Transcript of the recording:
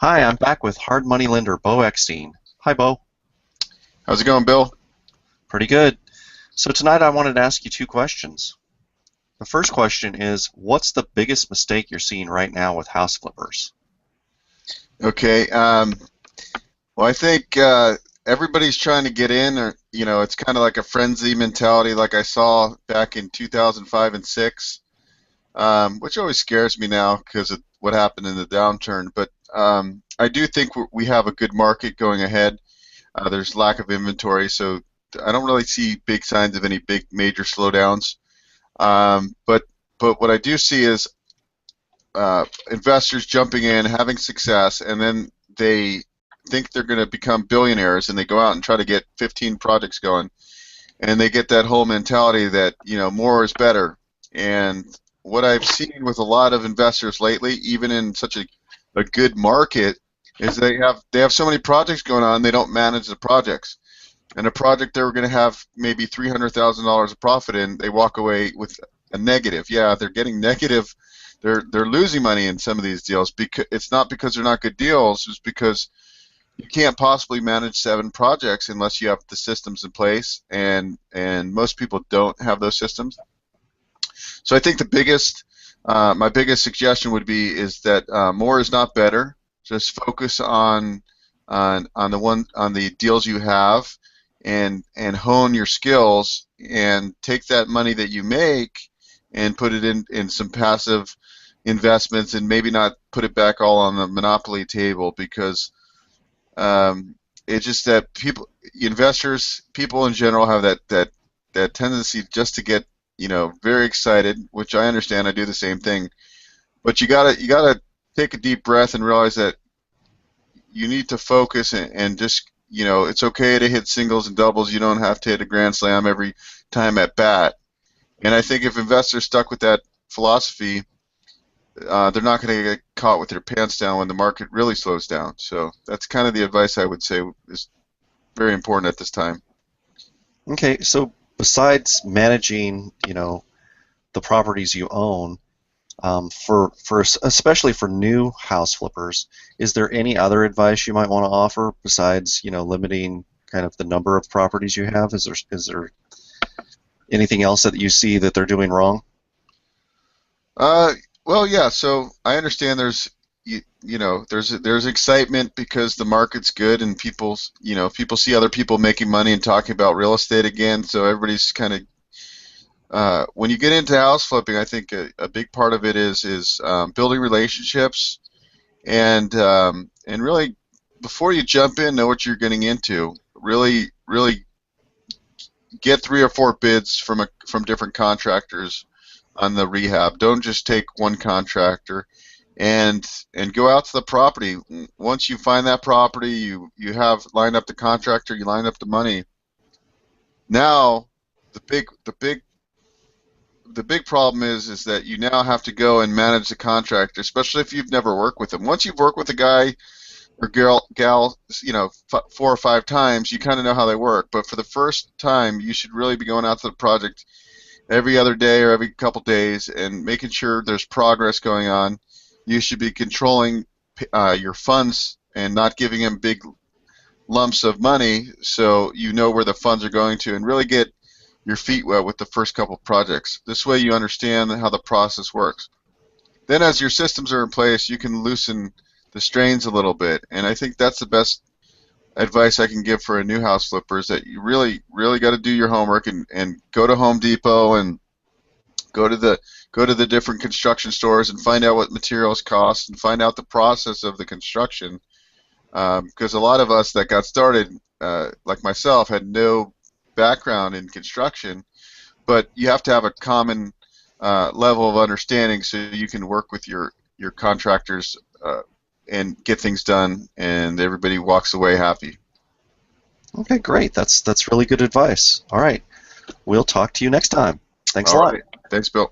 Hi, I'm back with hard money lender Beau Eckstein. Hi, Beau. How's it going, Bill? Pretty good. So tonight I wanted to ask you two questions. The first question is, what's the biggest mistake you're seeing right now with house flippers? Okay. Well, I think everybody's trying to get in, or it's kind of like a frenzy mentality, like I saw back in 2005 and six, which always scares me now because of what happened in the downturn. But I do think we have a good market going ahead. There's lack of inventory, so I don't really see big signs of any big major slowdowns. But what I do see is investors jumping in, having success, and then they think they're going to become billionaires, and they go out and try to get 15 projects going, and they get that whole mentality that more is better. And what I've seen with a lot of investors lately, even in such a good market, is they have so many projects going on, they don't manage the projects. And a project they were going to have maybe $300,000 of profit in, they walk away with a negative. Yeah, they're getting negative. They're losing money in some of these deals. Because it's not because they're not good deals. It's because you can't possibly manage 7 projects unless you have the systems in place, and most people don't have those systems. So I think my biggest suggestion would be is that more is not better. Just focus on the deals you have, and hone your skills, and take that money that you make and put it in some passive investments, and maybe not put it back all on the monopoly table, because it's just that investors, people in general, have that tendency just to get very excited, which I understand. I do the same thing, but you gotta take a deep breath and realize that you need to focus, and just it's okay to hit singles and doubles. You don't have to hit a grand slam every time at bat. And I think if investors stuck with that philosophy, they're not going to get caught with their pants down when the market really slows down. So that's kind of the advice I would say is very important at this time. Okay, so besides managing, the properties you own, especially for new house flippers, is there any other advice you might want to offer besides, limiting kind of the number of properties you have? Is there anything else that you see that they're doing wrong? Well, yeah. So I understand there's excitement because the market's good, and people see other people making money and talking about real estate again. So everybody's kind of when you get into house flipping, I think a big part of it is building relationships, and really, before you jump in, know what you're getting into. Really get 3 or 4 bids from different contractors on the rehab. Don't just take one contractor, and go out to the property. Once you find that property, you have lined up the contractor, you lined up the money. Now the big problem is that you now have to go and manage the contractor, especially if you've never worked with them. Once you've worked with a guy or gal, 4 or 5 times, you kind of know how they work. But for the first time, you should really be going out to the project every other day or every couple days, and making sure there's progress going on. You should be controlling your funds and not giving them big lumps of money, so you know where the funds are going to, and really get your feet wet with the first couple projects. This way you understand how the process works. Then as your systems are in place, you can loosen the strains a little bit, and I think that's the best advice I can give for a new house flipper, is that you really got to do your homework, and go to Home Depot, and go to the different construction stores, and find out what materials cost, and find out the process of the construction, because a lot of us that got started, like myself, had no background in construction, but you have to have a common level of understanding so you can work with your contractors and get things done, and everybody walks away happy. Okay, great. That's really good advice. All right. We'll talk to you next time. Thanks a All lot. right. Thanks, Bill.